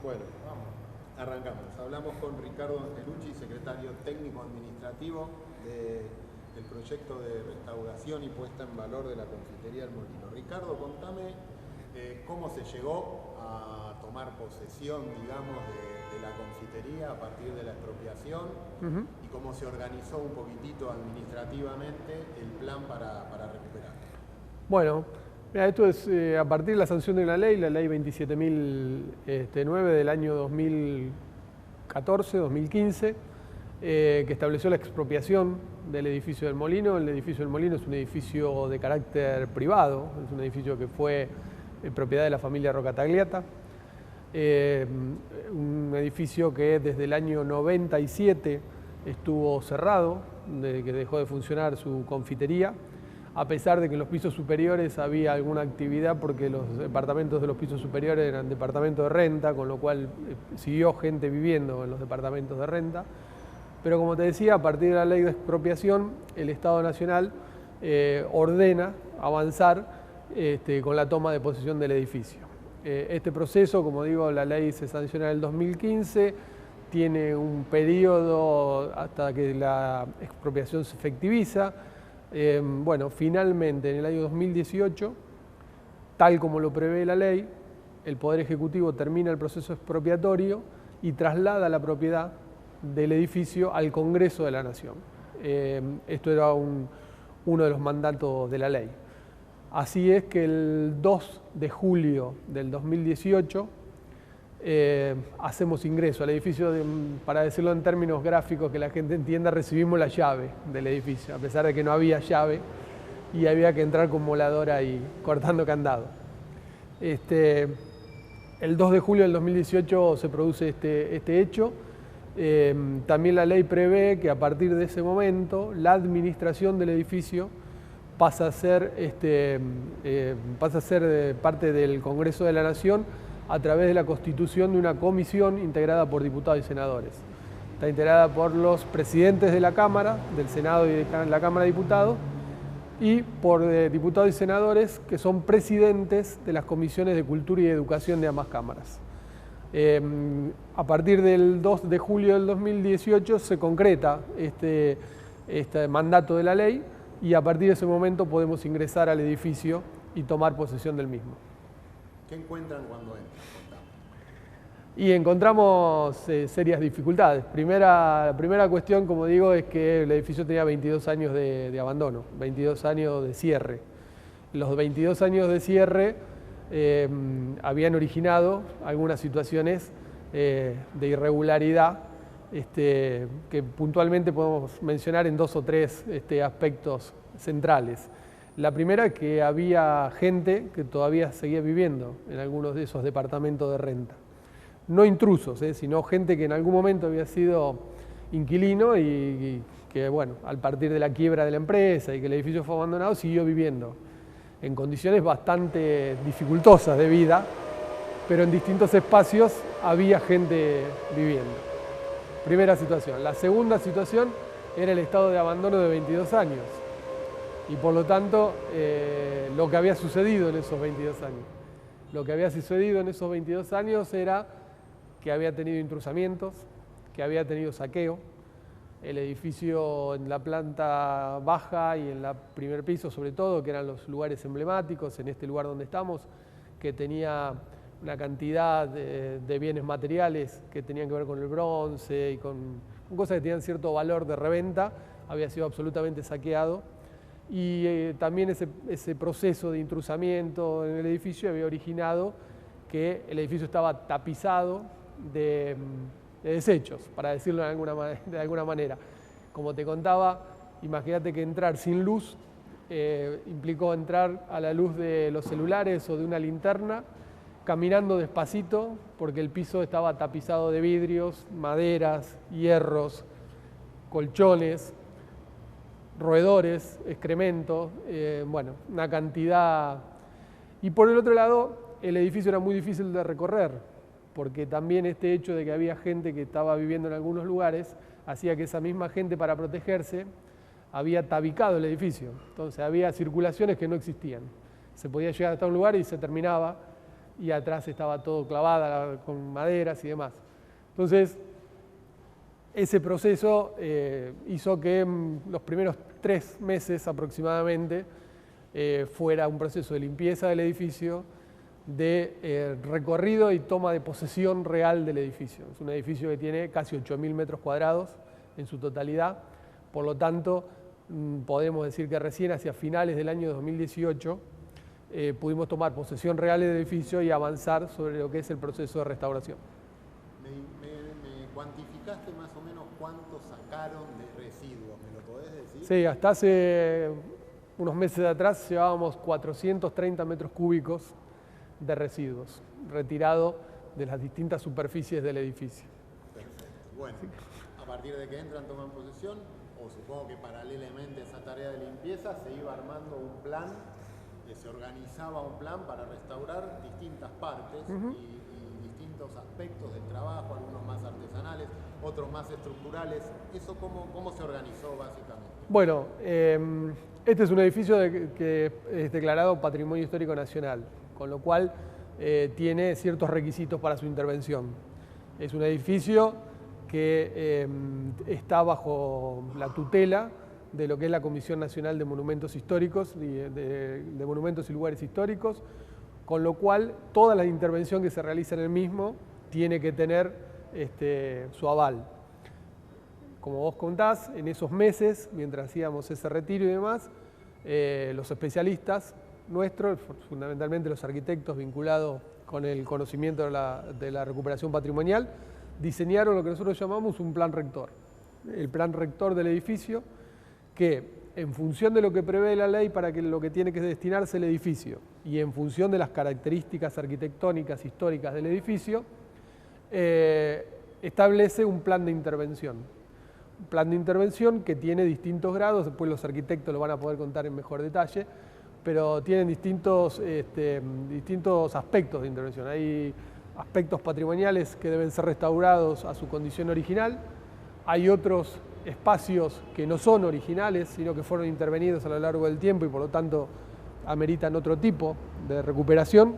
Bueno, vamos, arrancamos. Hablamos con Ricardo Angelucci, secretario técnico administrativo del proyecto de restauración y puesta en valor de la confitería El Molino. Ricardo, contame cómo se llegó a tomar posesión, digamos, de la confitería a partir de la expropiación y cómo se organizó un poquitito administrativamente el plan para recuperarlo. Bueno, mira, esto es a partir de la sanción de la ley 27.009 del año 2014-2015, que estableció la expropiación del edificio del Molino. El edificio del Molino es un edificio de carácter privado, es un edificio que fue propiedad de la familia Rocatagliata, un edificio que desde el año 97 estuvo cerrado, que dejó de funcionar su confitería, a pesar de que en los pisos superiores había alguna actividad, porque los departamentos de los pisos superiores eran departamentos de renta, con lo cual siguió gente viviendo en los departamentos de renta. Pero como te decía, a partir de la ley de expropiación, el Estado Nacional ordena avanzar con la toma de posesión del edificio. Este proceso, como digo, la ley se sanciona en el 2015, tiene un periodo hasta que la expropiación se efectiviza. Bueno, finalmente en el año 2018, tal como lo prevé la ley, el Poder Ejecutivo termina el proceso expropiatorio y traslada la propiedad del edificio al Congreso de la Nación. Esto era uno de los mandatos de la ley. Así es que el 2 de julio del 2018 hacemos ingreso al edificio, para decirlo en términos gráficos que la gente entienda, recibimos la llave del edificio, a pesar de que no había llave y había que entrar con moladora y cortando candado. El 2 de julio del 2018 se produce este hecho. También la ley prevé que a partir de ese momento la administración del edificio pasa a ser parte del Congreso de la Nación a través de la constitución de una comisión integrada por diputados y senadores. Está integrada por los presidentes de la Cámara, del Senado y de la Cámara de Diputados, y por diputados y senadores que son presidentes de las comisiones de Cultura y Educación de ambas cámaras. A partir del 2 de julio del 2018 se concreta este mandato de la ley y a partir de ese momento podemos ingresar al edificio y tomar posesión del mismo. ¿Qué encuentran cuando entran? Y encontramos serias dificultades. La primera cuestión, como digo, es que el edificio tenía 22 años de abandono, 22 años de cierre. Los 22 años de cierre habían originado algunas situaciones de irregularidad que puntualmente podemos mencionar en 2 o 3 aspectos centrales. La primera es que había gente que todavía seguía viviendo en algunos de esos departamentos de renta. No intrusos, sino gente que en algún momento había sido inquilino y que, bueno, al partir de la quiebra de la empresa y que el edificio fue abandonado, siguió viviendo en condiciones bastante dificultosas de vida, pero en distintos espacios había gente viviendo. Primera situación. La segunda situación era el estado de abandono de 22 años. Y por lo tanto, lo que había sucedido en esos 22 años. Lo que había sucedido en esos 22 años era que había tenido intrusamientos, que había tenido saqueo. El edificio en la planta baja y en el primer piso sobre todo, que eran los lugares emblemáticos, en este lugar donde estamos, que tenía una cantidad de bienes materiales que tenían que ver con el bronce y con cosas que tenían cierto valor de reventa, había sido absolutamente saqueado. Y también ese proceso de intrusamiento en el edificio había originado que el edificio estaba tapizado de desechos, para decirlo de alguna manera. Como te contaba, imagínate que entrar sin luz implicó entrar a la luz de los celulares o de una linterna, caminando despacito, porque el piso estaba tapizado de vidrios, maderas, hierros, colchones, roedores, excrementos, bueno, una cantidad. Y por el otro lado, el edificio era muy difícil de recorrer, porque también este hecho de que había gente que estaba viviendo en algunos lugares hacía que esa misma gente, para protegerse, había tabicado el edificio. Entonces había circulaciones que no existían. Se podía llegar hasta un lugar y se terminaba y atrás estaba todo clavada con maderas y demás. Entonces, ese proceso hizo que en los primeros 3 meses aproximadamente fuera un proceso de limpieza del edificio, de recorrido y toma de posesión real del edificio. Es un edificio que tiene casi 8.000 metros cuadrados en su totalidad, por lo tanto podemos decir que recién hacia finales del año 2018 pudimos tomar posesión real del edificio y avanzar sobre lo que es el proceso de restauración. ¿Me cuantificaste más o menos cuánto sacaron de residuos? ¿Me lo podés decir? Sí, hasta hace unos meses atrás llevábamos 430 metros cúbicos de residuos retirados de las distintas superficies del edificio. Perfecto. Bueno, a partir de que entran, toman posesión, o supongo que paralelamente a esa tarea de limpieza se iba armando un plan, se organizaba un plan para restaurar distintas partes y distintos aspectos del trabajo, algunos más artesanales, otros más estructurales. ¿Eso cómo se organizó básicamente? Bueno, este es un edificio que es declarado Patrimonio Histórico Nacional, con lo cual tiene ciertos requisitos para su intervención. Es un edificio que está bajo la tutela de lo que es la Comisión Nacional de Monumentos Históricos, de Monumentos y Lugares Históricos, con lo cual toda la intervención que se realiza en el mismo tiene que tener su aval. Como vos contás, en esos meses, mientras hacíamos ese retiro y demás, los especialistas nuestros, fundamentalmente los arquitectos vinculados con el conocimiento de la recuperación patrimonial, diseñaron lo que nosotros llamamos un plan rector. El plan rector del edificio, que en función de lo que prevé la ley para lo que tiene que destinarse el edificio y en función de las características arquitectónicas históricas del edificio, establece un plan de intervención. Un plan de intervención que tiene distintos grados, después los arquitectos lo van a poder contar en mejor detalle, pero tienen distintos aspectos de intervención. Hay aspectos patrimoniales que deben ser restaurados a su condición original, hay otros espacios que no son originales, sino que fueron intervenidos a lo largo del tiempo y por lo tanto ameritan otro tipo de recuperación.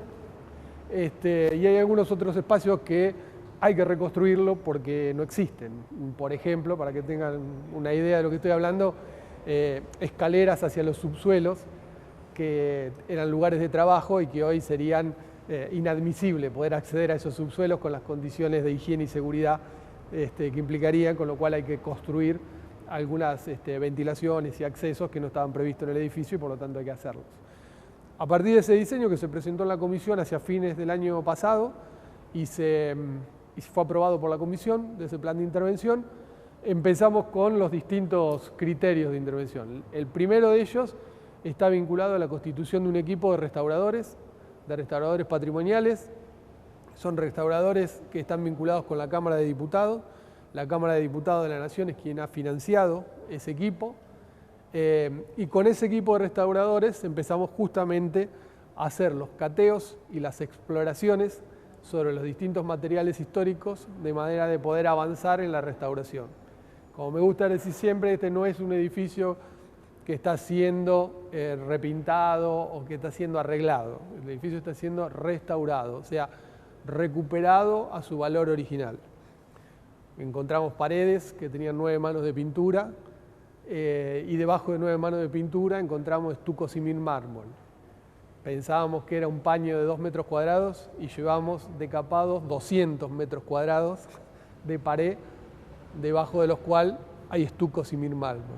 Y hay algunos otros espacios que hay que reconstruirlo porque no existen. Por ejemplo, para que tengan una idea de lo que estoy hablando, escaleras hacia los subsuelos, que eran lugares de trabajo y que hoy serían inadmisible poder acceder a esos subsuelos con las condiciones de higiene y seguridad que implicarían, con lo cual hay que construir algunas ventilaciones y accesos que no estaban previstos en el edificio y por lo tanto hay que hacerlos. A partir de ese diseño que se presentó en la comisión hacia fines del año pasado y fue aprobado por la comisión de ese plan de intervención, empezamos con los distintos criterios de intervención. El primero de ellos está vinculado a la constitución de un equipo de restauradores patrimoniales. Son restauradores que están vinculados con la Cámara de Diputados. La Cámara de Diputados de la Nación es quien ha financiado ese equipo. Y con ese equipo de restauradores empezamos justamente a hacer los cateos y las exploraciones sobre los distintos materiales históricos de manera de poder avanzar en la restauración. Como me gusta decir siempre, este no es un edificio que está siendo repintado o que está siendo arreglado. El edificio está siendo restaurado, o sea, recuperado a su valor original. Encontramos paredes que tenían 9 manos de pintura y debajo de 9 manos de pintura encontramos estuco símil mármol. Pensábamos que era un paño de 2 metros cuadrados y llevamos decapados 200 metros cuadrados de pared, debajo de los cuales hay estuco símil mármol,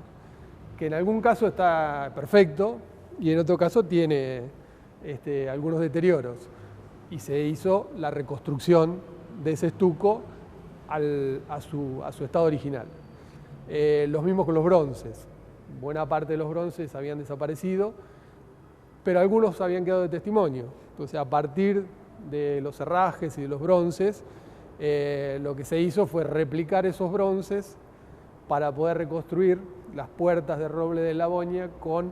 que en algún caso está perfecto y en otro caso tiene algunos deterioros. Y se hizo la reconstrucción de ese estuco a su estado original. Los mismos con los bronces. Buena parte de los bronces habían desaparecido, pero algunos habían quedado de testimonio. Entonces, a partir de los herrajes y de los bronces, lo que se hizo fue replicar esos bronces para poder reconstruir las puertas de roble de Laboña con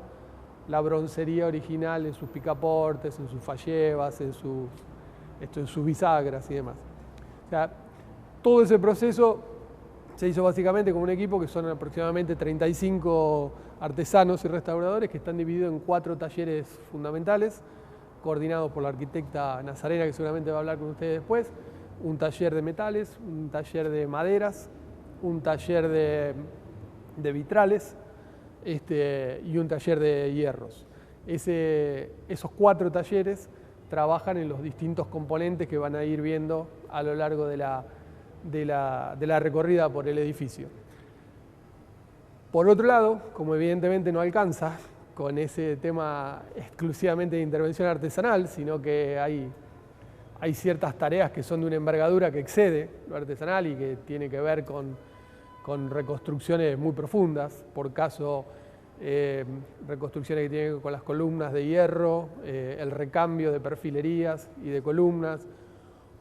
la broncería original en sus picaportes, en sus fallevas, en sus bisagras y demás. O sea, todo ese proceso se hizo básicamente con un equipo que son aproximadamente 35 artesanos y restauradores que están divididos en 4 talleres fundamentales. coordinados por la arquitecta Nazarena, que seguramente va a hablar con ustedes después, un taller de metales, un taller de maderas, un taller de vitrales y un taller de hierros. Esos 4 talleres trabajan en los distintos componentes que van a ir viendo a lo largo de la recorrida por el edificio. Por otro lado, como evidentemente no alcanza con ese tema exclusivamente de intervención artesanal, sino que hay ciertas tareas que son de una envergadura que excede lo artesanal y que tiene que ver con reconstrucciones muy profundas, por caso reconstrucciones que tienen que ver con las columnas de hierro, el recambio de perfilerías y de columnas,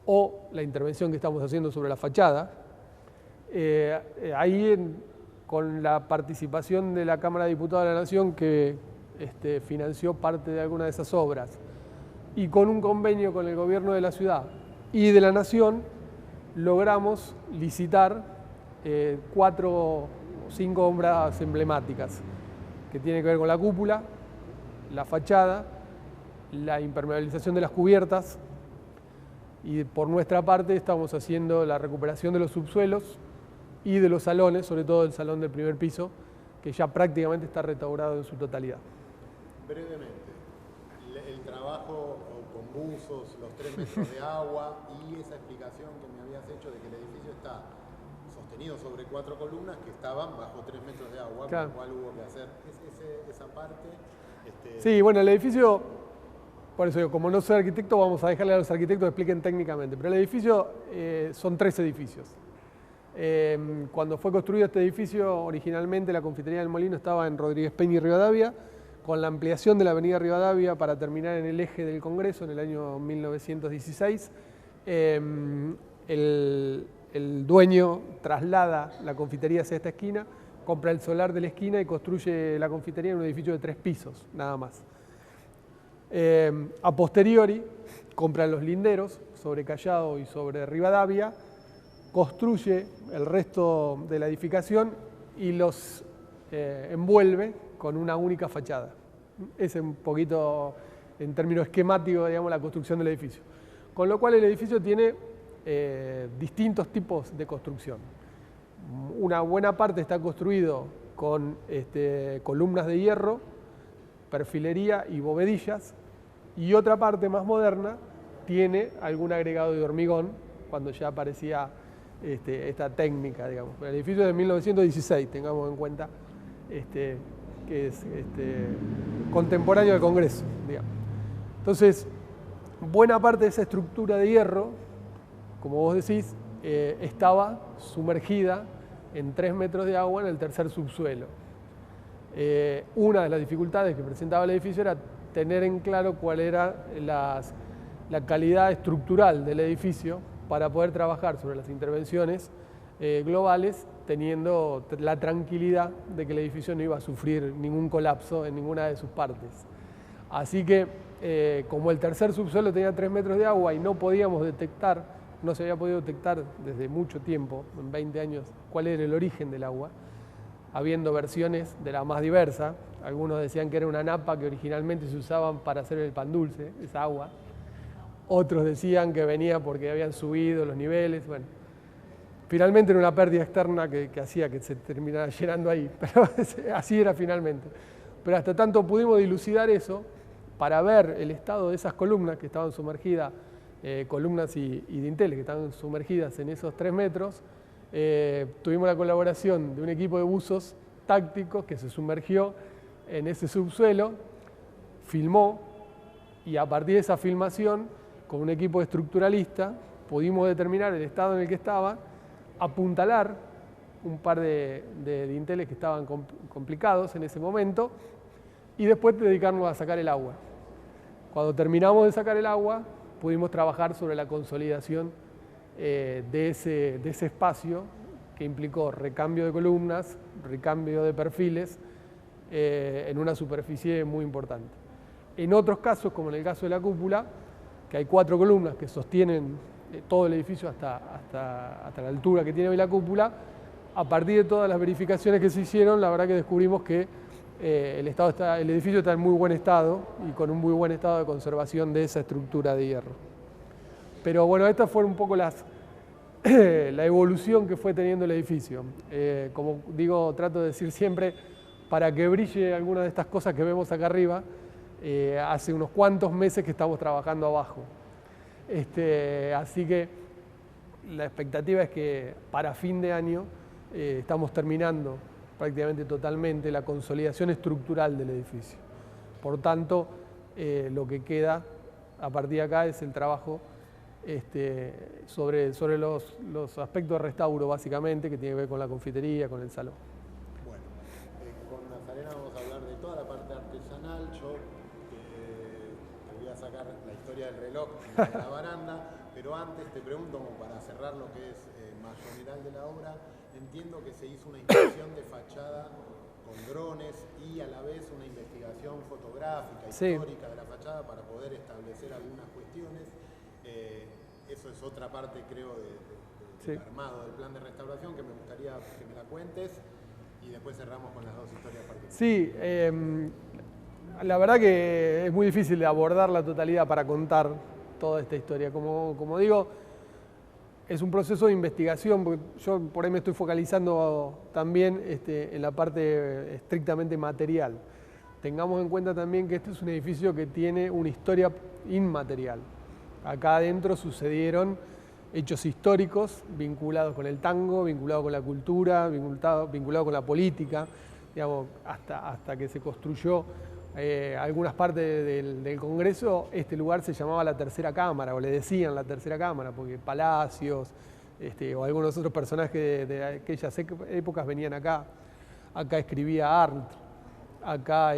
o la intervención que estamos haciendo sobre la fachada. Con la participación de la Cámara de Diputados de la Nación, que financió parte de alguna de esas obras, y con un convenio con el gobierno de la ciudad y de la Nación, logramos licitar 4 o 5 obras emblemáticas que tienen que ver con la cúpula, la fachada, la impermeabilización de las cubiertas, y por nuestra parte estamos haciendo la recuperación de los subsuelos y de los salones, sobre todo el salón del primer piso, que ya prácticamente está restaurado en su totalidad. Brevemente, el trabajo con buzos, los 3 metros de agua y esa explicación que me habías hecho de que el edificio está sostenido sobre 4 columnas que estaban bajo 3 metros de agua, claro, con lo cual hubo que hacer esa parte. Sí, bueno, el edificio, por eso digo, como no soy arquitecto, vamos a dejarle a los arquitectos que expliquen técnicamente, pero el edificio son 3 edificios. Cuando fue construido este edificio, originalmente la confitería del Molino estaba en Rodríguez Peña y Rivadavia, con la ampliación de la avenida Rivadavia para terminar en el eje del Congreso en el año 1916. El dueño traslada la confitería hacia esta esquina, compra el solar de la esquina y construye la confitería en un edificio de 3 pisos, nada más. A posteriori, compran los linderos sobre Callao y sobre Rivadavia, construye el resto de la edificación y los envuelve con una única fachada. Es un poquito, en términos esquemáticos, digamos, la construcción del edificio. Con lo cual el edificio tiene distintos tipos de construcción. Una buena parte está construido con columnas de hierro, perfilería y bovedillas, y otra parte más moderna tiene algún agregado de hormigón, cuando ya aparecía esta técnica, digamos. El edificio es de 1916, tengamos en cuenta, que es contemporáneo del Congreso, digamos. Entonces, buena parte de esa estructura de hierro, como vos decís, estaba sumergida en 3 metros de agua en el tercer subsuelo. Una de las dificultades que presentaba el edificio era tener en claro cuál era la calidad estructural del edificio para poder trabajar sobre las intervenciones globales, teniendo la tranquilidad de que el edificio no iba a sufrir ningún colapso en ninguna de sus partes. Así que, como el tercer subsuelo tenía 3 metros de agua y no podíamos detectar, no se había podido detectar desde mucho tiempo, en 20 años, cuál era el origen del agua, habiendo versiones de la más diversa. Algunos decían que era una napa que originalmente se usaban para hacer el pan dulce, esa agua. Otros decían que venía porque habían subido los niveles. Bueno, finalmente era una pérdida externa que hacía que se terminara llenando ahí, pero así era finalmente. Pero hasta tanto pudimos dilucidar eso para ver el estado de esas columnas que estaban sumergidas, columnas y dinteles que estaban sumergidas en esos 3 metros. Tuvimos la colaboración de un equipo de buzos tácticos que se sumergió en ese subsuelo, filmó, y a partir de esa filmación, con un equipo estructuralista, pudimos determinar el estado en el que estaba, apuntalar un par de dinteles que estaban complicados en ese momento, y después dedicarnos a sacar el agua. Cuando terminamos de sacar el agua, pudimos trabajar sobre la consolidación de ese espacio, que implicó recambio de columnas, recambio de perfiles, en una superficie muy importante. En otros casos, como en el caso de la cúpula, que hay 4 columnas que sostienen todo el edificio hasta la altura que tiene hoy la cúpula, a partir de todas las verificaciones que se hicieron, la verdad que descubrimos que el edificio está en muy buen estado y con un muy buen estado de conservación de esa estructura de hierro. Pero bueno, esta fue un poco la evolución que fue teniendo el edificio. Como digo, trato de decir siempre, para que brille alguna de estas cosas que vemos acá arriba, hace unos cuantos meses que estamos trabajando abajo. Así que la expectativa es que para fin de año estamos terminando prácticamente totalmente la consolidación estructural del edificio. Por tanto, lo que queda a partir de acá es el trabajo sobre los aspectos de restauro, básicamente, que tiene que ver con la confitería, con el salón. Bueno, con Nazarena vamos a hablar de toda la parte artesanal. Yo te voy a sacar la historia del reloj de la baranda, pero antes te pregunto, como para cerrar lo que es más general de la obra, entiendo que se hizo una inspección de fachada con drones y a la vez una investigación fotográfica, histórica de la fachada para poder establecer algunas cuestiones. Eso es otra parte, creo, del armado del plan de restauración que me gustaría que me la cuentes y después cerramos con las dos historias particulares. Sí, la verdad que es muy difícil de abordar la totalidad para contar toda esta historia. Como digo, es un proceso de investigación, porque yo por ahí me estoy focalizando también en la parte estrictamente material. Tengamos en cuenta también que este es un edificio que tiene una historia inmaterial. Acá adentro sucedieron hechos históricos vinculados con el tango, vinculados con la cultura, vinculados con la política, digamos, hasta que se construyó algunas partes del Congreso. Este lugar se llamaba la Tercera Cámara, o le decían la Tercera Cámara, porque Palacios o algunos otros personajes de aquellas épocas venían acá. Acá escribía Arndt, acá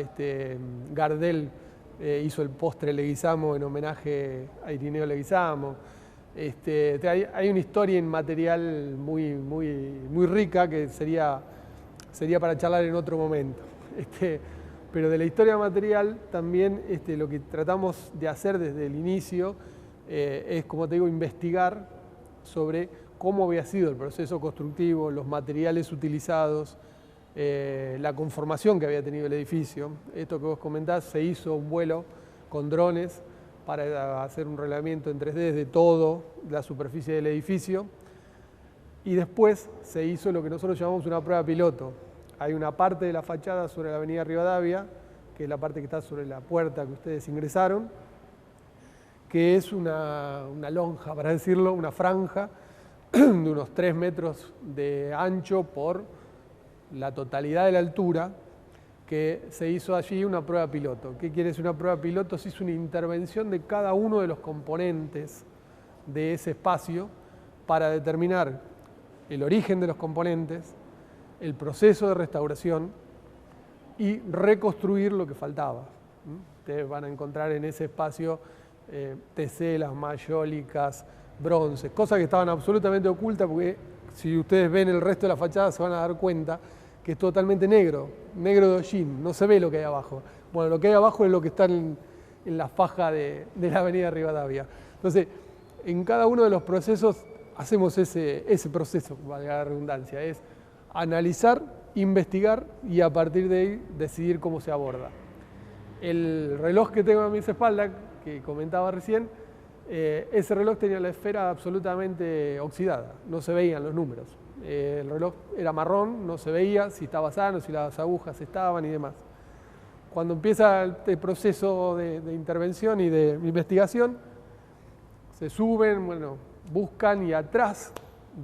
Gardel hizo el postre Leguizamo en homenaje a Irineo Leguizamo. Hay una historia inmaterial muy rica que sería para charlar en otro momento. Pero de la historia material también lo que tratamos de hacer desde el inicio es, como te digo, investigar sobre cómo había sido el proceso constructivo, los materiales utilizados, la conformación que había tenido el edificio. Esto que vos comentás, se hizo un vuelo con drones para hacer un relevamiento en 3D de todo la superficie del edificio, y después se hizo lo que nosotros llamamos una prueba piloto. Hay una parte de la fachada sobre la avenida Rivadavia, que es la parte que está sobre la puerta que ustedes ingresaron, que es una lonja, para decirlo, una franja de unos 3 metros de ancho por la totalidad de la altura, que se hizo allí una prueba piloto. ¿Qué quiere decir una prueba piloto? Se hizo una intervención de cada uno de los componentes de ese espacio para determinar el origen de los componentes, el proceso de restauración y reconstruir lo que faltaba. Ustedes van a encontrar en ese espacio teselas, mayólicas, bronces, cosas que estaban absolutamente ocultas, porque si ustedes ven el resto de la fachada se van a dar cuenta que es totalmente negro de hollín, no se ve lo que hay abajo. Bueno, lo que hay abajo es lo que está en la faja de la avenida Rivadavia. Entonces, en cada uno de los procesos hacemos ese proceso, valga la redundancia, es analizar, investigar y a partir de ahí decidir cómo se aborda. El reloj que tengo a mis espaldas, que comentaba recién, ese reloj tenía la esfera absolutamente oxidada, no se veían los números. El reloj era marrón, no se veía si estaba sano, si las agujas estaban y demás. Cuando empieza el proceso de intervención y de investigación, se suben, buscan, y atrás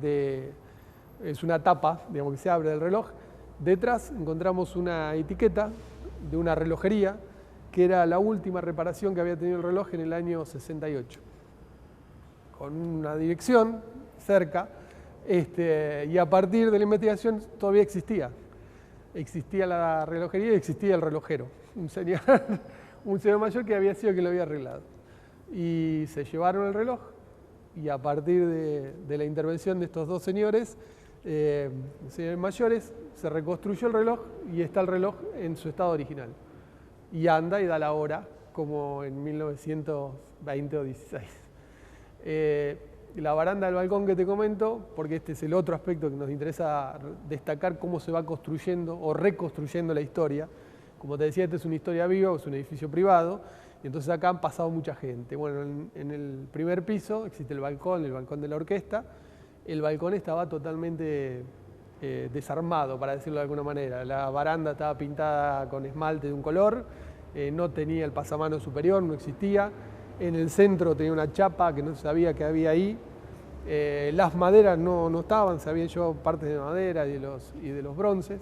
es una tapa, digamos, que se abre del reloj, detrás encontramos una etiqueta de una relojería que era la última reparación que había tenido el reloj en el año 68, con una dirección cerca, y a partir de la investigación todavía existía la relojería y existía el relojero, un señor mayor que había sido quien lo había arreglado. Y se llevaron el reloj, y a partir de la intervención de estos dos señores mayores, se reconstruyó el reloj y está el reloj en su estado original. Y anda y da la hora como en 1920 o 16. La baranda del balcón que te comento, porque este es el otro aspecto que nos interesa destacar, cómo se va construyendo o reconstruyendo la historia. Como te decía, este es una historia viva, es un edificio privado, y entonces acá han pasado mucha gente. Bueno, en el primer piso existe el balcón de la orquesta. El balcón estaba totalmente desarmado, para decirlo de alguna manera. La baranda estaba pintada con esmalte de un color, no tenía el pasamano superior, no existía. En el centro tenía una chapa que no se sabía que había ahí. Las maderas no estaban, se habían llevado partes de madera y de los bronces.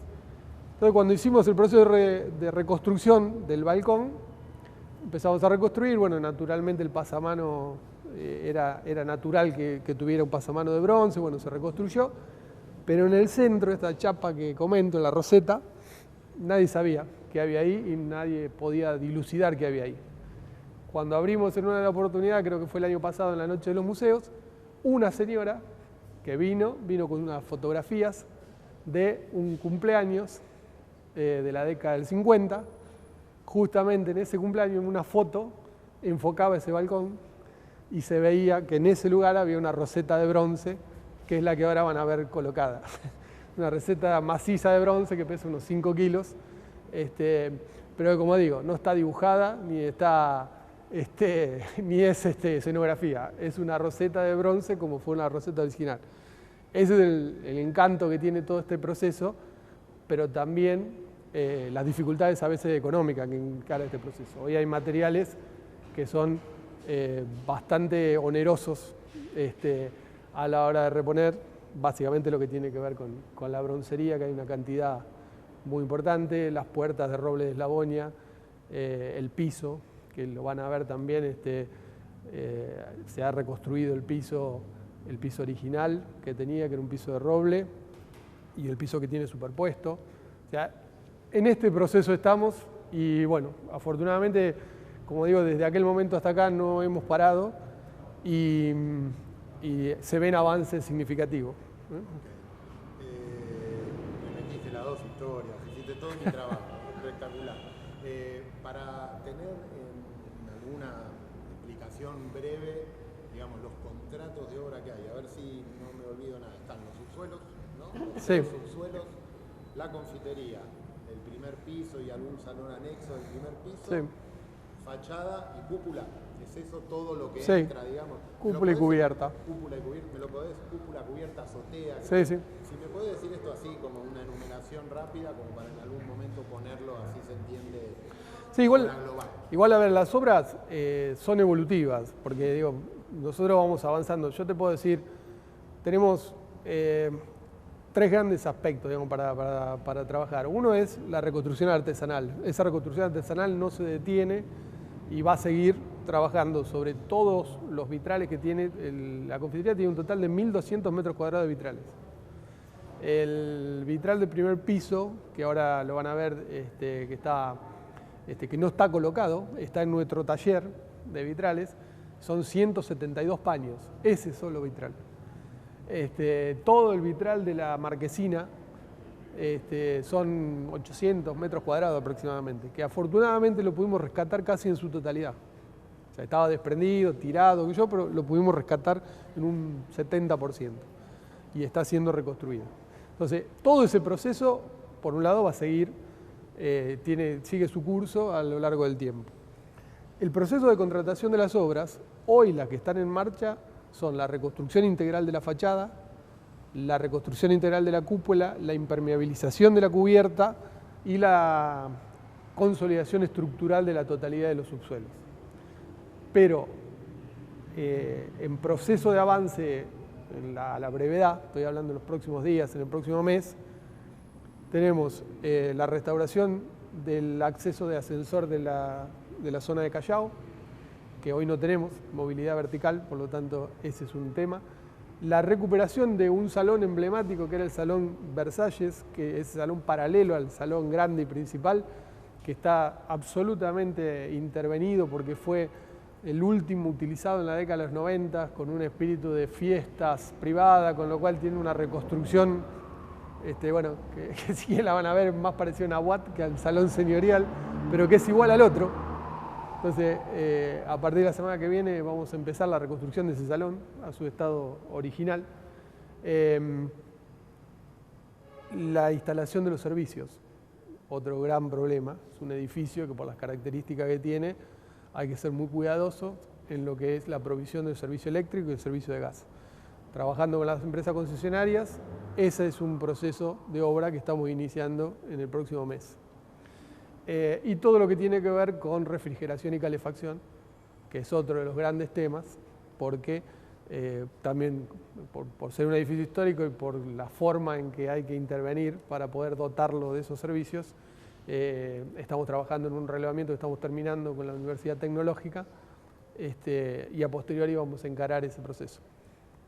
Entonces, cuando hicimos el proceso de reconstrucción del balcón, empezamos a reconstruir. Bueno, naturalmente el pasamano era natural que tuviera un pasamano de bronce. Bueno, se reconstruyó. Pero en el centro, esta chapa que comento, en la roseta, nadie sabía qué había ahí y nadie podía dilucidar qué había ahí. Cuando abrimos en una de las oportunidades, creo que fue el año pasado, en la Noche de los Museos, una señora que vino con unas fotografías de un cumpleaños de la década del 50. Justamente en ese cumpleaños, en una foto, enfocaba ese balcón y se veía que en ese lugar había una roseta de bronce, que es la que ahora van a ver colocada. Una roseta maciza de bronce que pesa unos 5 kilos, pero como digo, no está dibujada ni está... ni es escenografía, es una roseta de bronce como fue una roseta original. Ese es el encanto que tiene todo este proceso, pero también las dificultades a veces económicas que encara este proceso. Hoy hay materiales que son bastante onerosos a la hora de reponer, básicamente lo que tiene que ver con la broncería, que hay una cantidad muy importante, las puertas de roble de Eslavonia, el piso, que lo van a ver también, se ha reconstruido el piso original que tenía, que era un piso de roble, y el piso que tiene superpuesto. O sea, en este proceso estamos y bueno, afortunadamente, como digo, desde aquel momento hasta acá no hemos parado y se ven avances significativos. Me metiste las dos historias, hiciste todo mi trabajo, espectacular. Para tener alguna explicación breve, digamos, los contratos de obra que hay, a ver si no me olvido nada. Están los subsuelos, ¿no? Sí. Los subsuelos, la confitería, el primer piso y algún salón anexo del primer piso, sí. Fachada y cúpula. ¿Es eso todo lo que entra, digamos? Cúpula y cubierta. Cúpula y cubierta, ¿me lo podés? Cúpula, cubierta, azotea. Sí, sí. Si me podés decir esto así, como una enumeración rápida, como para en algún momento ponerlo, así se entiende. Sí, igual a ver, las obras son evolutivas, porque digo, nosotros vamos avanzando. Yo te puedo decir, tenemos 3 grandes aspectos, digamos, para trabajar. Uno es la reconstrucción artesanal. Esa reconstrucción artesanal no se detiene y va a seguir trabajando sobre todos los vitrales que tiene. La confitería tiene un total de 1.200 metros cuadrados de vitrales. El vitral del primer piso, que ahora lo van a ver, que no está colocado, está en nuestro taller de vitrales, son 172 paños, ese solo vitral. Todo el vitral de la marquesina son 800 metros cuadrados aproximadamente, que afortunadamente lo pudimos rescatar casi en su totalidad. O sea, estaba desprendido, tirado, pero lo pudimos rescatar en un 70% y está siendo reconstruido. Entonces, todo ese proceso, por un lado, va a seguir, sigue su curso a lo largo del tiempo. El proceso de contratación de las obras, hoy las que están en marcha, son la reconstrucción integral de la fachada, la reconstrucción integral de la cúpula, la impermeabilización de la cubierta y la consolidación estructural de la totalidad de los subsuelos. Pero en proceso de avance, a la brevedad, estoy hablando en los próximos días, en el próximo mes, tenemos la restauración del acceso de ascensor de la zona de Callao, que hoy no tenemos movilidad vertical, por lo tanto ese es un tema. La recuperación de un salón emblemático que era el Salón Versalles, que es el salón paralelo al salón grande y principal, que está absolutamente intervenido porque fue el último utilizado en la década de los 90 con un espíritu de fiestas privada, con lo cual tiene una reconstrucción, que sí la van a ver más parecida a una UAT que al salón señorial, pero que es igual al otro. Entonces, a partir de la semana que viene vamos a empezar la reconstrucción de ese salón a su estado original. La instalación de los servicios. otro gran problema. Es un edificio que por las características que tiene hay que ser muy cuidadoso en lo que es la provisión del servicio eléctrico y el servicio de gas. Trabajando con las empresas concesionarias, ese es un proceso de obra que estamos iniciando en el próximo mes. Y todo lo que tiene que ver con refrigeración y calefacción, que es otro de los grandes temas, porque también por ser un edificio histórico y por la forma en que hay que intervenir para poder dotarlo de esos servicios, estamos trabajando en un relevamiento que estamos terminando con la Universidad Tecnológica, y a posteriori vamos a encarar ese proceso.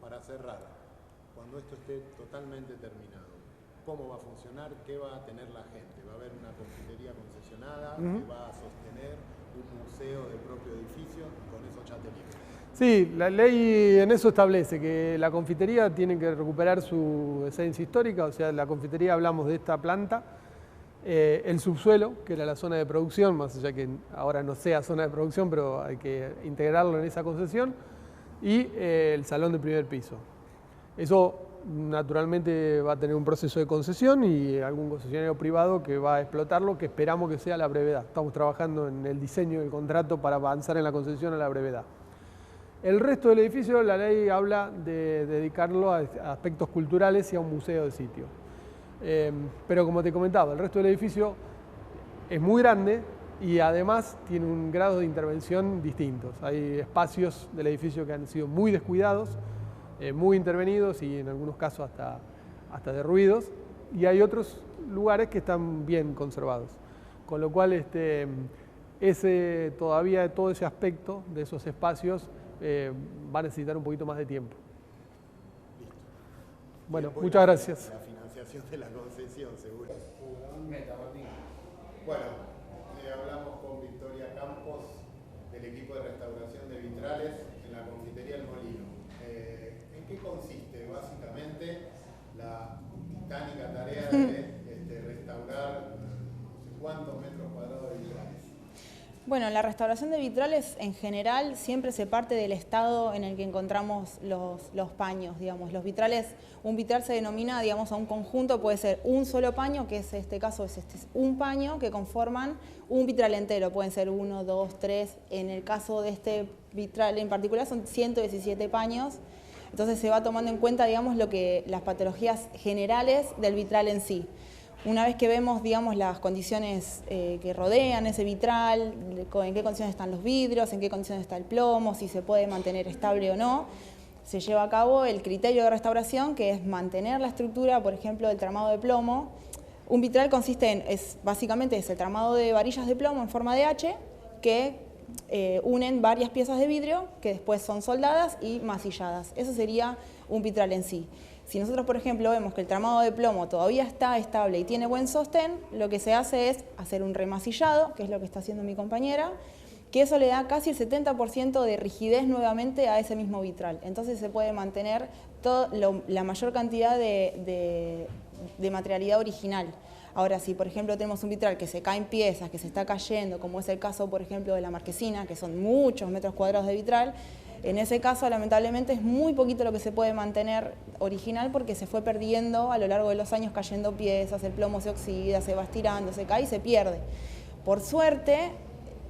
Para cerrar, cuando esto esté totalmente terminado, ¿cómo va a funcionar? ¿Qué va a tener la gente? ¿Va a haber una confitería concesionada que va a sostener un museo del propio edificio? Con eso ya te libre. Sí, la ley en eso establece que la confitería tiene que recuperar su esencia histórica, o sea, la confitería, hablamos de esta planta, el subsuelo, que era la zona de producción, más allá que ahora no sea zona de producción, pero hay que integrarlo en esa concesión, y el salón del primer piso. Eso naturalmente va a tener un proceso de concesión y algún concesionario privado que va a explotarlo, que esperamos que sea a la brevedad. Estamos trabajando en el diseño del contrato para avanzar en la concesión a la brevedad. El resto del edificio, la ley habla de dedicarlo a aspectos culturales y a un museo de sitio. Pero como te comentaba, el resto del edificio es muy grande y además tiene un grado de intervención distintos. Hay espacios del edificio que han sido muy descuidados, muy intervenidos y en algunos casos hasta derruidos, y hay otros lugares que están bien conservados. Con lo cual todavía todo ese aspecto de esos espacios va a necesitar un poquito más de tiempo. Listo. Bueno, muchas gracias. La financiación de la concesión, seguro. Bueno, hablamos con Victoria Campos del equipo de restauración de vitrales en la confitería El Molino. ¿En qué consiste básicamente la titánica tarea de restaurar no sé cuántos metros cuadrados de vitrales? Bueno, la restauración de vitrales en general siempre se parte del estado en el que encontramos los paños, digamos. Los vitrales, un vitral se denomina, digamos, a un conjunto, puede ser un solo paño, que es este caso, es un paño que conforman un vitral entero, pueden ser 1, 2, 3, en el caso de este vitral en particular son 117 paños, entonces se va tomando en cuenta, digamos, las patologías generales del vitral en sí. Una vez que vemos, digamos, las condiciones que rodean ese vitral, en qué condiciones están los vidrios, en qué condiciones está el plomo, si se puede mantener estable o no, se lleva a cabo el criterio de restauración, que es mantener la estructura, por ejemplo, del tramado de plomo. Un vitral consiste básicamente es el tramado de varillas de plomo en forma de H que unen varias piezas de vidrio que después son soldadas y masilladas. Eso sería un vitral en sí. Si nosotros, por ejemplo, vemos que el tramado de plomo todavía está estable y tiene buen sostén, lo que se hace es hacer un remasillado, que es lo que está haciendo mi compañera, que eso le da casi el 70% de rigidez nuevamente a ese mismo vitral. Entonces se puede mantener la mayor cantidad de materialidad original. Ahora, si por ejemplo tenemos un vitral que se caen piezas, que se está cayendo, como es el caso, por ejemplo, de la marquesina, que son muchos metros cuadrados de vitral, en ese caso, lamentablemente, es muy poquito lo que se puede mantener original porque se fue perdiendo a lo largo de los años, cayendo piezas, el plomo se oxida, se va estirando, se cae y se pierde. Por suerte,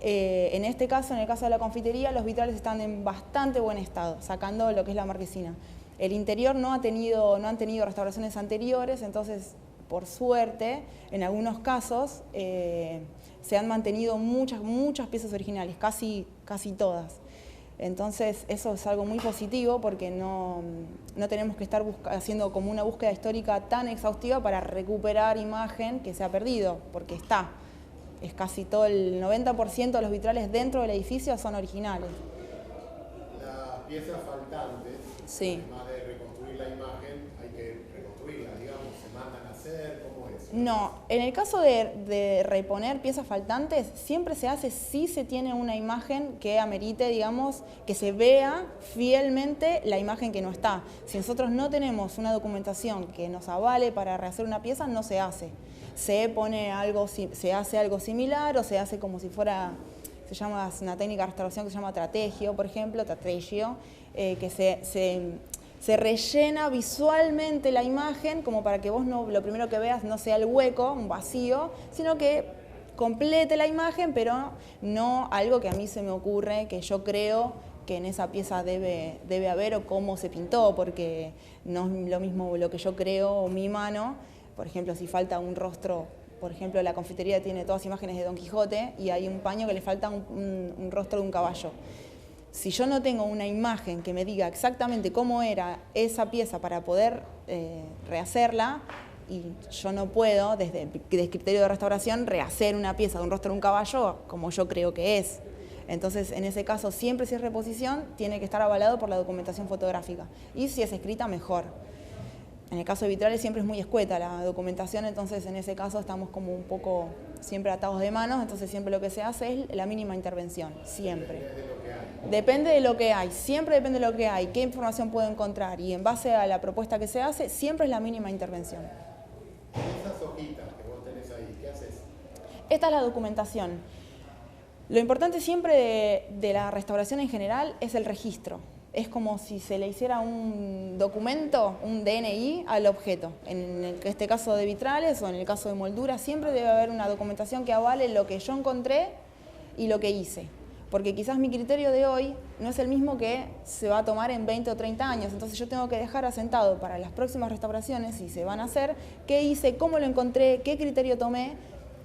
en este caso, en el caso de la confitería, los vitrales están en bastante buen estado, sacando lo que es la marquesina. El interior no han tenido restauraciones anteriores, entonces, por suerte, en algunos casos, se han mantenido muchas piezas originales, casi todas. Entonces eso es algo muy positivo porque no tenemos que estar haciendo como una búsqueda histórica tan exhaustiva para recuperar imagen que se ha perdido, porque es casi todo el 90% de los vitrales dentro del edificio son originales. Las piezas faltantes, sí. Además de reconstruir la imagen, hay que reconstruirla, digamos, se mandan a hacer, ¿cómo es? No, en el caso de reponer piezas faltantes, siempre se hace si se tiene una imagen que amerite, digamos, que se vea fielmente la imagen que no está. Si nosotros no tenemos una documentación que nos avale para rehacer una pieza, no se hace. Se hace algo similar o se hace como si fuera, es una técnica de restauración que se llama trategio, por ejemplo, trategio, que se rellena visualmente la imagen como para que vos lo primero que veas no sea el hueco, un vacío, sino que complete la imagen, pero no algo que a mí se me ocurre, que yo creo que en esa pieza debe haber o cómo se pintó, porque no es lo mismo lo que yo creo o mi mano. Por ejemplo, si falta un rostro, por ejemplo, la confitería tiene todas imágenes de Don Quijote y hay un paño que le falta un rostro de un caballo. Si yo no tengo una imagen que me diga exactamente cómo era esa pieza para poder rehacerla, y yo no puedo, desde criterio de restauración, rehacer una pieza de un rostro de un caballo como yo creo que es. Entonces, en ese caso, siempre si es reposición, tiene que estar avalado por la documentación fotográfica. Y si es escrita, mejor. En el caso de vitrales siempre es muy escueta la documentación, entonces en ese caso estamos como un poco siempre atados de manos, entonces siempre lo que se hace es la mínima intervención, siempre. Depende de lo que hay, siempre depende de lo que hay, qué información puedo encontrar y en base a la propuesta que se hace, siempre es la mínima intervención. Esas hojitas que vos tenés ahí, ¿qué haces? Esta es la documentación. Lo importante siempre de la restauración en general es el registro. Es como si se le hiciera un documento, un DNI al objeto. En este caso de vitrales o en el caso de molduras, siempre debe haber una documentación que avale lo que yo encontré y lo que hice. Porque quizás mi criterio de hoy no es el mismo que se va a tomar en 20 o 30 años. Entonces yo tengo que dejar asentado para las próximas restauraciones, si se van a hacer, qué hice, cómo lo encontré, qué criterio tomé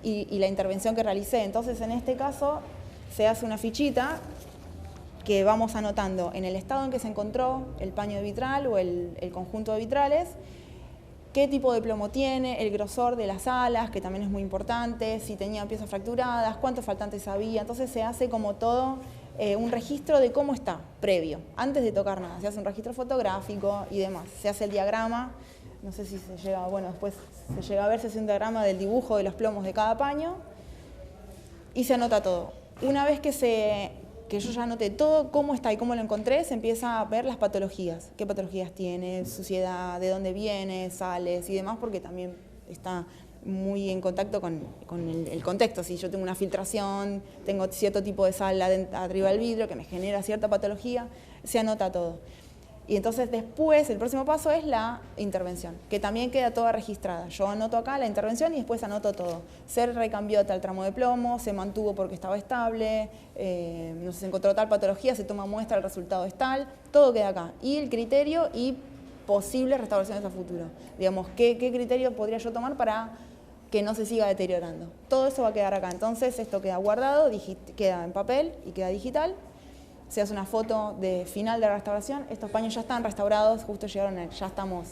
y la intervención que realicé. Entonces en este caso se hace una fichita que vamos anotando en el estado en que se encontró el paño de vitral o el conjunto de vitrales, qué tipo de plomo tiene, el grosor de las alas, que también es muy importante, si tenía piezas fracturadas, cuántos faltantes había. Entonces se hace como todo un registro de cómo está, previo, antes de tocar nada. Se hace un registro fotográfico y demás. Se hace el diagrama, no sé si se llega, bueno, después se llega a ver, se hace un diagrama del dibujo de los plomos de cada paño y se anota todo. Una vez que yo ya anoté todo, cómo está y cómo lo encontré, se empieza a ver las patologías. ¿Qué patologías tiene? Suciedad, de dónde viene, sales y demás, porque también está muy en contacto con el contexto. Si yo tengo una filtración, tengo cierto tipo de sal arriba del vidrio que me genera cierta patología, se anota todo. Y entonces después, el próximo paso es la intervención, que también queda toda registrada. Yo anoto acá la intervención y después anoto todo. Se recambió tal tramo de plomo, se mantuvo porque estaba estable, no sé, se encontró tal patología, se toma muestra, el resultado es tal, todo queda acá. Y el criterio y posibles restauraciones a futuro. Digamos, ¿qué criterio podría yo tomar para que no se siga deteriorando? Todo eso va a quedar acá. Entonces esto queda guardado, queda en papel y queda digital. Se hace una foto de final de la restauración. Estos paños ya están restaurados, justo llegaron, ya estamos,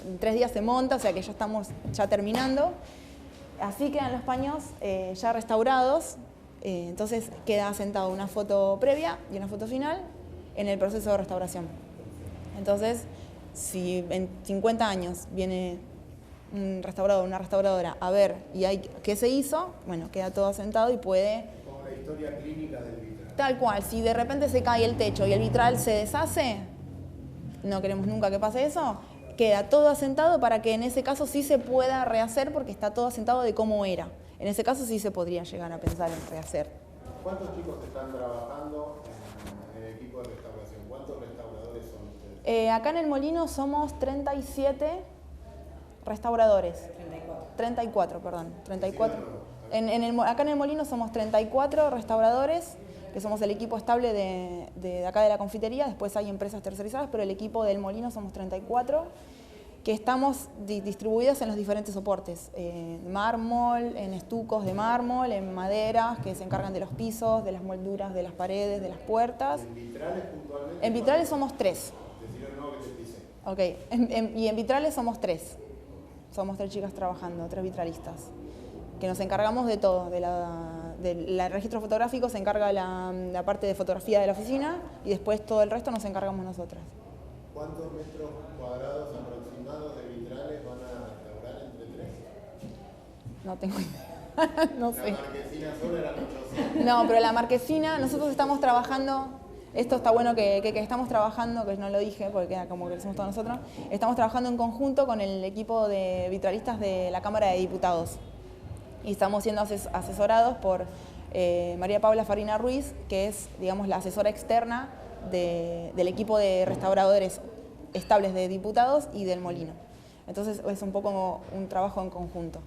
en 3 días se monta, o sea que ya estamos terminando. Así quedan los paños ya restaurados, entonces queda asentado una foto previa y una foto final en el proceso de restauración. Entonces, si en 50 años viene un restaurador, una restauradora a ver y hay qué se hizo, bueno, queda todo asentado y puede... Como la historia clínica del vitral. Tal cual, si de repente se cae el techo y el vitral se deshace, no queremos nunca que pase eso, queda todo asentado para que en ese caso sí se pueda rehacer porque está todo asentado de cómo era. En ese caso sí se podría llegar a pensar en rehacer. ¿Cuántos chicos están trabajando en el equipo de restauración? ¿Cuántos restauradores son ustedes? Acá en el Molino somos 37 restauradores. 34, perdón. 34. Acá en el Molino somos 34 restauradores, que somos el equipo estable de acá de la confitería. Después hay empresas tercerizadas, pero el equipo del Molino somos 34, que estamos distribuidos en los diferentes soportes. En mármol, en estucos de mármol, en maderas, que se encargan de los pisos, de las molduras, de las paredes, de las puertas. ¿En vitrales puntualmente? En vitrales somos 3. Decir el nuevo que te dice. Ok, y en vitrales somos 3. Somos 3 chicas trabajando, 3 vitralistas, que nos encargamos de todo. Del registro fotográfico se encarga la parte de fotografía de la oficina y después todo el resto nos encargamos nosotras. ¿Cuántos metros cuadrados aproximados de vitrales van a restaurar entre 3? No tengo idea, no sé. La marquesina sola era 800. No, pero la marquesina, nosotros estamos trabajando, esto está bueno que estamos trabajando, que no lo dije porque queda como que lo hacemos todos nosotros, estamos trabajando en conjunto con el equipo de vitralistas de la Cámara de Diputados. Y estamos siendo asesorados por María Paula Farina Ruiz, que es, digamos, la asesora externa del equipo de restauradores estables de diputados y del molino. Entonces es un poco un trabajo en conjunto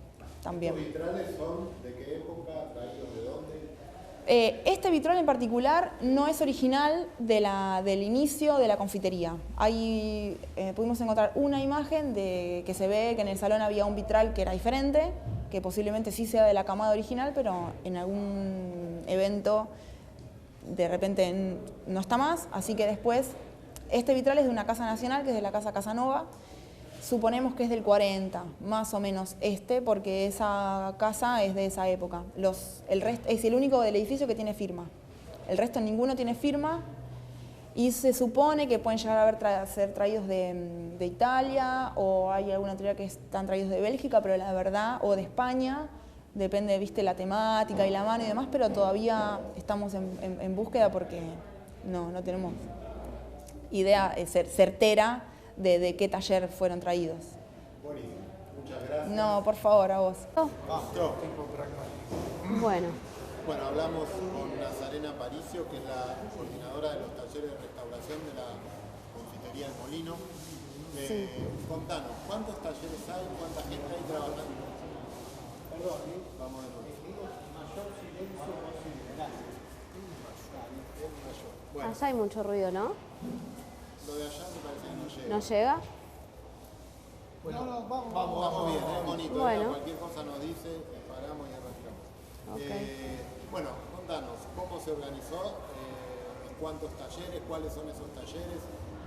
también. ¿Los vitrales son de qué época, traídos de dónde? Este vitral en particular no es original del inicio de la confitería. Pudimos encontrar una imagen que se ve que en el salón había un vitral que era diferente, que posiblemente sí sea de la camada original, pero en algún evento de repente no está más. Así que después, este vitral es de una casa nacional, que es de la Casa Casanova. Suponemos que es del 40, más o menos porque esa casa es de esa época. El resto es el único del edificio que tiene firma. El resto ninguno tiene firma y se supone que pueden llegar a ser traídos de Italia, o hay alguna teoría que están traídos de Bélgica, pero la verdad, o de España, depende, viste, la temática y la mano y demás, pero todavía estamos en búsqueda porque no tenemos idea certera de qué taller fueron traídos. Buenísimo, muchas gracias. No, por favor, a vos. Bueno. Bueno, hablamos con Nazarena Aparicio, que es la coordinadora de los talleres de restauración de la confitería El Molino. Sí. Contanos, ¿cuántos talleres hay? ¿Cuánta gente hay trabajando? Perdón, vamos de nuevo. Mayor silencio posible. Bueno, Allá hay mucho ruido, ¿no? lo de allá me parece que no llega. ¿No llega? Bueno, vamos bien, es bonito. Bueno. Cualquier cosa nos dice, paramos y arrancamos. Okay. Bueno, contanos, ¿cómo se organizó? ¿En cuántos talleres? ¿Cuáles son esos talleres?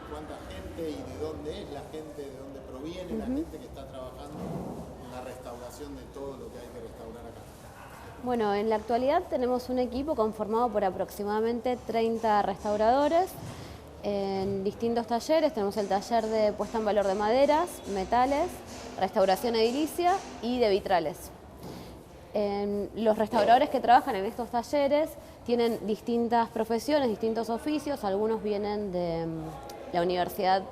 ¿Cuánta gente y de dónde es la gente? ¿De dónde proviene la gente que está trabajando en la restauración de todo lo que hay que restaurar acá? Bueno, en la actualidad tenemos un equipo conformado por aproximadamente 30 restauradores en distintos talleres. Tenemos el taller de puesta en valor de maderas, metales, restauración edilicia y de vitrales. Los restauradores que trabajan en estos talleres tienen distintas profesiones, distintos oficios. Algunos vienen de la Universidad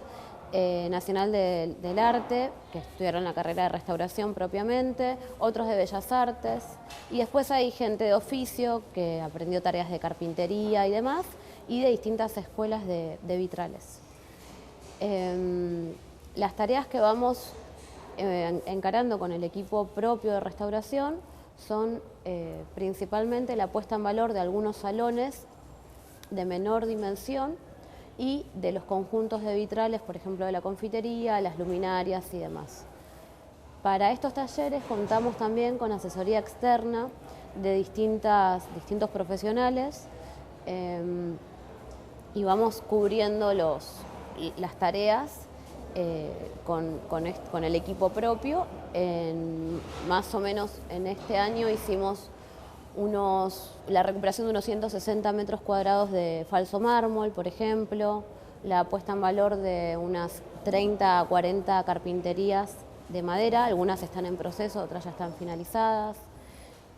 Nacional del Arte, que estudiaron la carrera de restauración propiamente, otros de Bellas Artes, y después hay gente de oficio que aprendió tareas de carpintería y demás, y de distintas escuelas de vitrales. Las tareas que vamos encarando con el equipo propio de restauración son principalmente la puesta en valor de algunos salones de menor dimensión y de los conjuntos de vitrales, por ejemplo, de la confitería, las luminarias y demás. Para estos talleres contamos también con asesoría externa de distintos profesionales y vamos cubriendo las tareas con el equipo propio. Más o menos en este año hicimos la recuperación de unos 160 metros cuadrados de falso mármol, por ejemplo, la puesta en valor de unas 30 a 40 carpinterías de madera, algunas están en proceso, otras ya están finalizadas.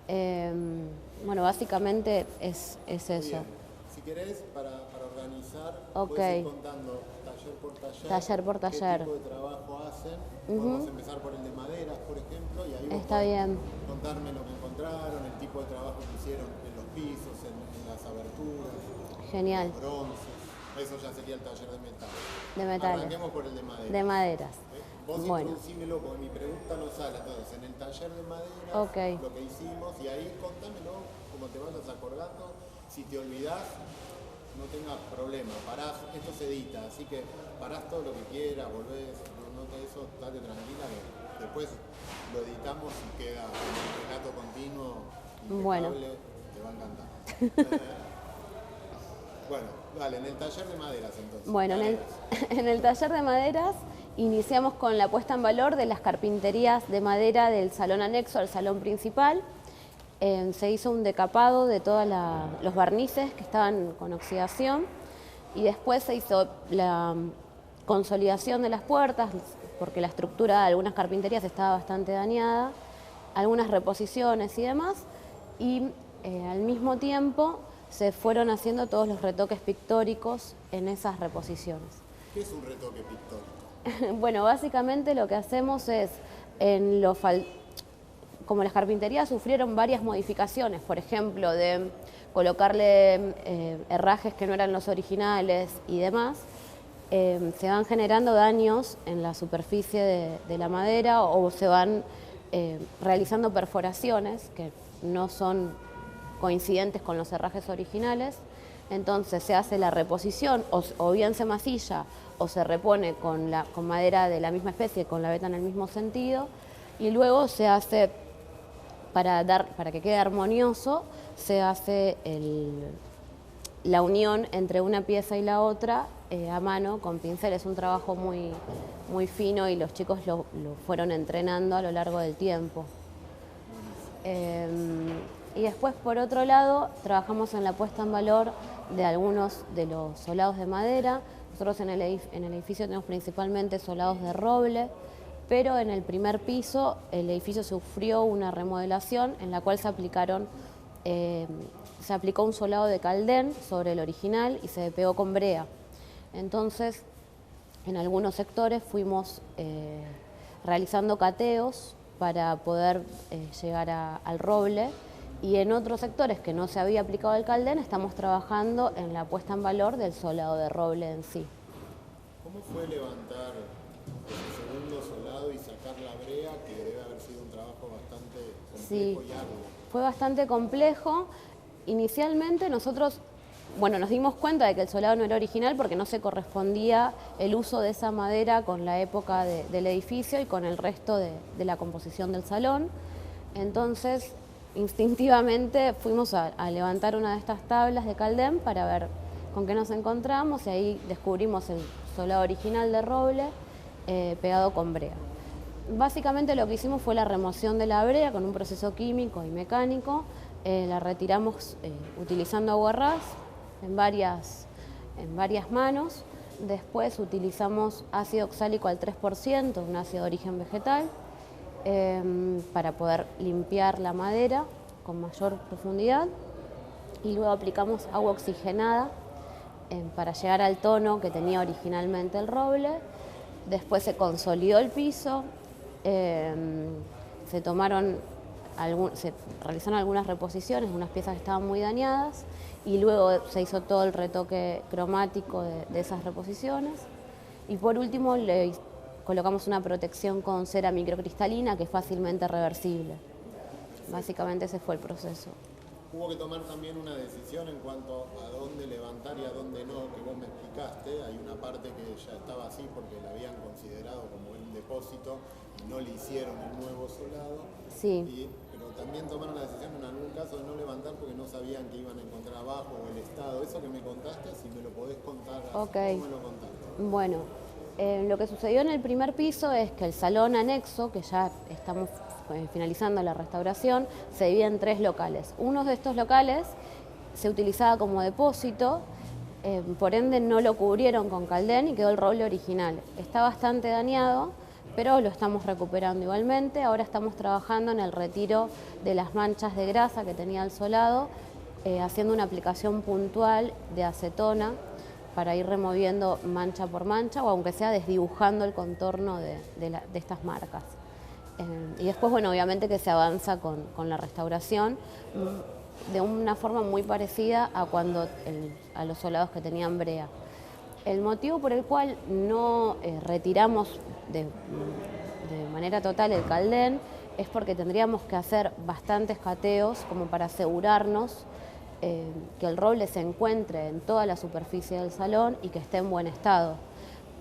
Bueno, básicamente es eso. Bien. Si querés, para organizar, Ok. puedes ir contando Taller por taller. qué tipo de trabajo hacen. Podemos empezar por el de maderas, por ejemplo, y ahí vos Está podés bien. contarme lo que encontraron, el tipo de trabajo que hicieron en los pisos, en las aberturas, Genial. bronces. Eso ya sería el taller de metales. De metales. Arranquemos por el de maderas. De maderas. Vos Bueno. introducímelo, porque mi pregunta no sale. Entonces, en el taller de maderas, Ok. lo que hicimos, y ahí contámelo, como te vayas acordando. Si te olvidás, no tengas problema, parás, esto se edita, así que parás todo lo que quieras, volvés, no eso, date tranquila, que después lo editamos y queda un relato continuo, impecable, Bueno. te va a encantar. Bueno, dale, en el taller de maderas entonces. Bueno, en el taller de maderas iniciamos con la puesta en valor de las carpinterías de madera del salón anexo al salón principal. Se hizo un decapado de todos los barnices que estaban con oxidación y después se hizo la consolidación de las puertas porque la estructura de algunas carpinterías estaba bastante dañada, algunas reposiciones y demás, y al mismo tiempo se fueron haciendo todos los retoques pictóricos en esas reposiciones. ¿Qué es un retoque pictórico? Bueno, básicamente lo que hacemos es, como las carpinterías sufrieron varias modificaciones, por ejemplo, de colocarle herrajes que no eran los originales y demás, se van generando daños en la superficie de la madera o se van realizando perforaciones que no son coincidentes con los herrajes originales. Entonces se hace la reposición o bien se masilla o se repone con madera de la misma especie, con la veta en el mismo sentido, y luego se hace, para que quede armonioso, se hace la unión entre una pieza y la otra a mano con pincel. Es un trabajo muy, muy fino y los chicos lo fueron entrenando a lo largo del tiempo. Y después, por otro lado, trabajamos en la puesta en valor de algunos de los solados de madera. Nosotros en el edificio tenemos principalmente solados de roble, pero en el primer piso el edificio sufrió una remodelación en la cual se aplicó un solado de Caldén sobre el original y se pegó con brea. Entonces, en algunos sectores fuimos realizando cateos para poder llegar al roble, y en otros sectores que no se había aplicado el Caldén estamos trabajando en la puesta en valor del solado de roble en sí. ¿Cómo fue levantar el segundo solado y sacar la brea, que debe haber sido un trabajo bastante complejo y arduo? Fue bastante complejo. Inicialmente nosotros, nos dimos cuenta de que el solado no era original porque no se correspondía el uso de esa madera con la época del edificio y con el resto de la composición del salón. Entonces, instintivamente fuimos a levantar una de estas tablas de Caldén para ver con qué nos encontramos, y ahí descubrimos el solado original de roble pegado con brea. Básicamente lo que hicimos fue la remoción de la brea con un proceso químico y mecánico. La retiramos utilizando aguarrás en varias manos. Después utilizamos ácido oxálico al 3%, un ácido de origen vegetal, para poder limpiar la madera con mayor profundidad, y luego aplicamos agua oxigenada para llegar al tono que tenía originalmente el roble. Después se consolidó el piso, se realizaron algunas reposiciones, unas piezas que estaban muy dañadas, y luego se hizo todo el retoque cromático de esas reposiciones. Y por último colocamos una protección con cera microcristalina que es fácilmente reversible. Básicamente ese fue el proceso. Hubo que tomar también una decisión en cuanto a dónde levantar y a dónde no, que vos me explicaste. Hay una parte que ya estaba así porque la habían considerado como un depósito y no le hicieron el nuevo solado. Sí. Pero también tomaron la decisión en algún caso de no levantar porque no sabían que iban a encontrar abajo o el estado. Eso que me contaste, si me lo podés contar, Okay. ¿cómo me lo contaste? Bueno, lo que sucedió en el primer piso es que el salón anexo, que ya estamos finalizando la restauración, se divide en 3 locales. Uno de estos locales se utilizaba como depósito, por ende no lo cubrieron con Caldén y quedó el roble original. Está bastante dañado, pero lo estamos recuperando igualmente. Ahora estamos trabajando en el retiro de las manchas de grasa que tenía el solado, haciendo una aplicación puntual de acetona para ir removiendo mancha por mancha, o aunque sea desdibujando el contorno de estas marcas. Y después, obviamente que se avanza con la restauración de una forma muy parecida a los solados que tenían brea. El motivo por el cual no retiramos de manera total el Caldén es porque tendríamos que hacer bastantes cateos como para asegurarnos que el roble se encuentre en toda la superficie del salón y que esté en buen estado.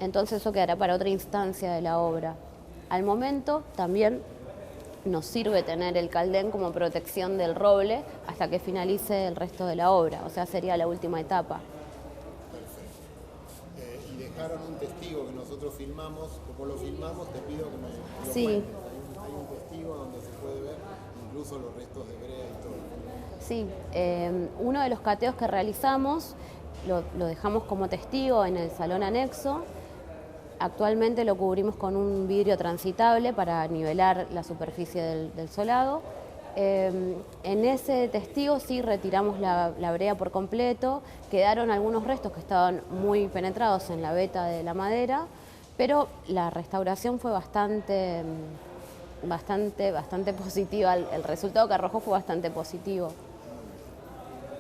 Entonces eso quedará para otra instancia de la obra. Al momento también nos sirve tener el Caldén como protección del roble hasta que finalice el resto de la obra, o sea, sería la última etapa. Perfecto. Y dejaron un testigo que nosotros filmamos, como lo filmamos, te pido que me lo Sí. cuentes. Hay un testigo donde se puede ver incluso los restos de brea y todo. Sí, uno de los cateos que realizamos lo dejamos como testigo en el salón anexo. Actualmente lo cubrimos con un vidrio transitable para nivelar la superficie del solado. En ese testigo sí retiramos la brea por completo, quedaron algunos restos que estaban muy penetrados en la veta de la madera, pero la restauración fue bastante positiva, el resultado que arrojó fue bastante positivo.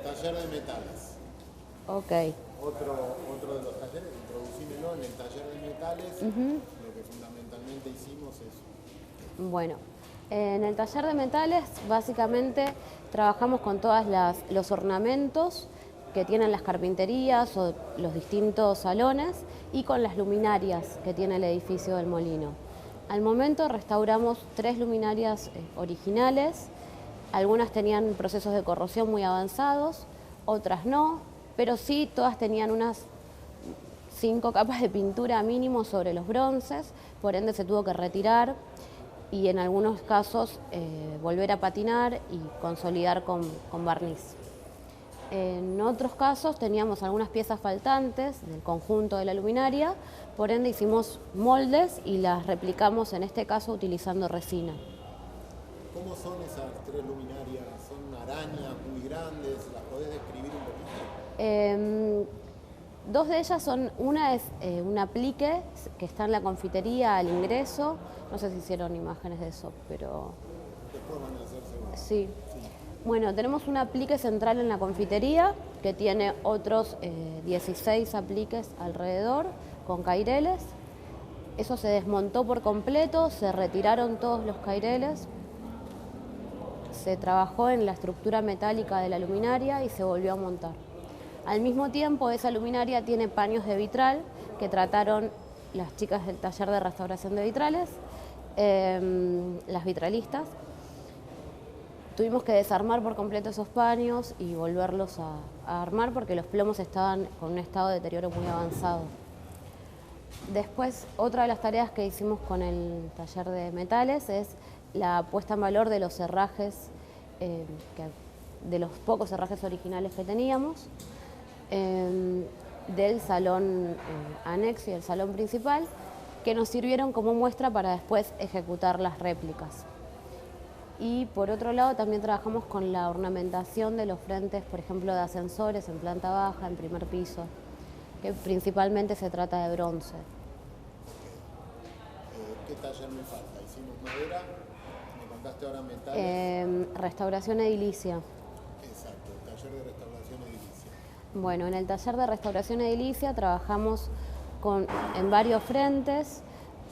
Taller de metales. Ok. Otro de los talleres, introducímelo en el taller de metales, lo que fundamentalmente hicimos es... Bueno, en el taller de metales básicamente trabajamos con todos los ornamentos que tienen las carpinterías o los distintos salones y con las luminarias que tiene el edificio del molino. Al momento restauramos 3 luminarias originales, algunas tenían procesos de corrosión muy avanzados, otras no, pero sí todas tenían unas 5 capas de pintura mínimo sobre los bronces, por ende se tuvo que retirar y en algunos casos volver a patinar y consolidar con barniz. En otros casos teníamos algunas piezas faltantes del conjunto de la luminaria, por ende hicimos moldes y las replicamos en este caso utilizando resina. ¿Cómo son esas 3 luminarias? ¿Son arañas muy grandes? ¿Las podés describir un poquito? 2 de ellas son, una es un aplique que está en la confitería al ingreso, no sé si hicieron imágenes de eso, pero... Después van a hacer seguro. Sí. Bueno, tenemos un aplique central en la confitería que tiene otros 16 apliques alrededor con caireles. Eso se desmontó por completo, se retiraron todos los caireles, se trabajó en la estructura metálica de la luminaria y se volvió a montar. Al mismo tiempo, esa luminaria tiene paños de vitral que trataron las chicas del taller de restauración de vitrales, las vitralistas. Tuvimos que desarmar por completo esos paños y volverlos a armar porque los plomos estaban con un estado de deterioro muy avanzado. Después, otra de las tareas que hicimos con el taller de metales es la puesta en valor de los herrajes, de los pocos herrajes originales que teníamos, del salón anexo y el salón principal, que nos sirvieron como muestra para después ejecutar las réplicas. Y por otro lado también trabajamos con la ornamentación de los frentes, por ejemplo, de ascensores en planta baja, en primer piso, que principalmente se trata de bronce. ¿Qué taller me falta? ¿Hicimos madera? ¿Me contaste ahora metales? Restauración edilicia. Exacto, el taller de restauración edilicia. Bueno, en el taller de restauración edilicia trabajamos en varios frentes.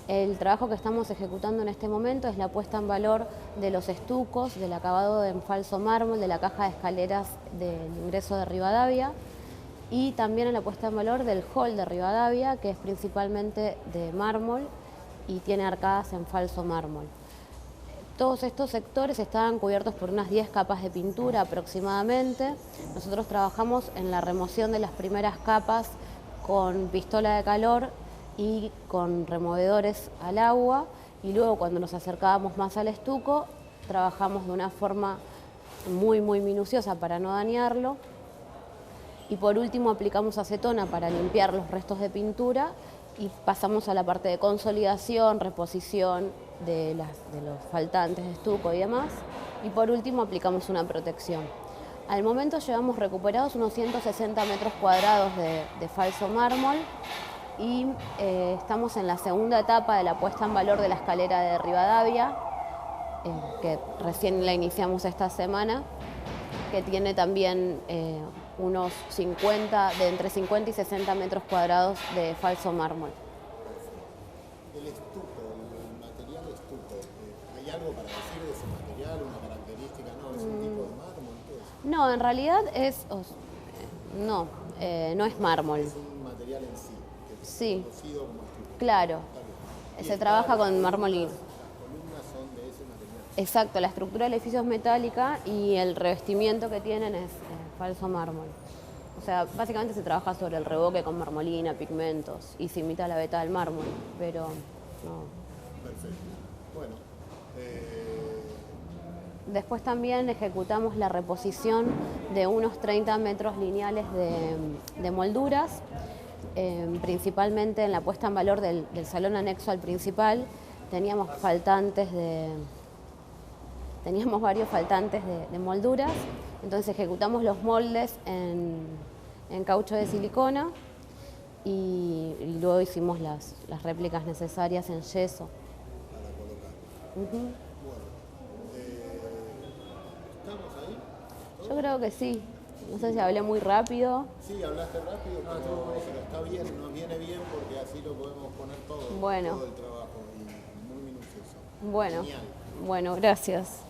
El trabajo que estamos ejecutando en este momento es la puesta en valor de los estucos, del acabado en falso mármol, de la caja de escaleras del ingreso de Rivadavia y también en la puesta en valor del hall de Rivadavia, que es principalmente de mármol y tiene arcadas en falso mármol. Todos estos sectores estaban cubiertos por unas 10 capas de pintura aproximadamente. Nosotros trabajamos en la remoción de las primeras capas con pistola de calor y con removedores al agua, y luego cuando nos acercábamos más al estuco trabajamos de una forma muy minuciosa para no dañarlo, y por último aplicamos acetona para limpiar los restos de pintura y pasamos a la parte de consolidación, reposición de los faltantes de estuco y demás, y por último aplicamos una protección. Al momento llevamos recuperados unos 160 metros cuadrados de falso mármol y estamos en la segunda etapa de la puesta en valor de la escalera de Rivadavia, que recién la iniciamos esta semana, que tiene también unos entre 50 y 60 metros cuadrados de falso mármol. El estuco, el material estuco, ¿hay algo para decir de ese material, una característica? ¿No? ¿Es un tipo de mármol? ¿Qué es? No, en realidad no es mármol. Es un material en sí. Sí, Conocido como estuco. claro. Se trabaja con mármol. Las columnas son de ese material. Exacto, la estructura del edificio es metálica y el revestimiento que tienen es falso mármol. O sea, básicamente se trabaja sobre el revoque con marmolina, pigmentos y se imita la veta del mármol, pero no. Perfecto. Bueno. Después también ejecutamos la reposición de unos 30 metros lineales de molduras, principalmente en la puesta en valor del salón anexo al principal. Teníamos varios faltantes de molduras, entonces ejecutamos los moldes en caucho de silicona y luego hicimos las réplicas necesarias en yeso. Para colocar. Uh-huh. Bueno. ¿Estamos ahí? Yo creo que sí. No sé si hablé muy rápido. Sí, hablaste rápido, pero está bien, nos viene bien porque así lo podemos poner todo, Bueno. todo el trabajo y muy minucioso. Bueno, Genial. bueno, gracias.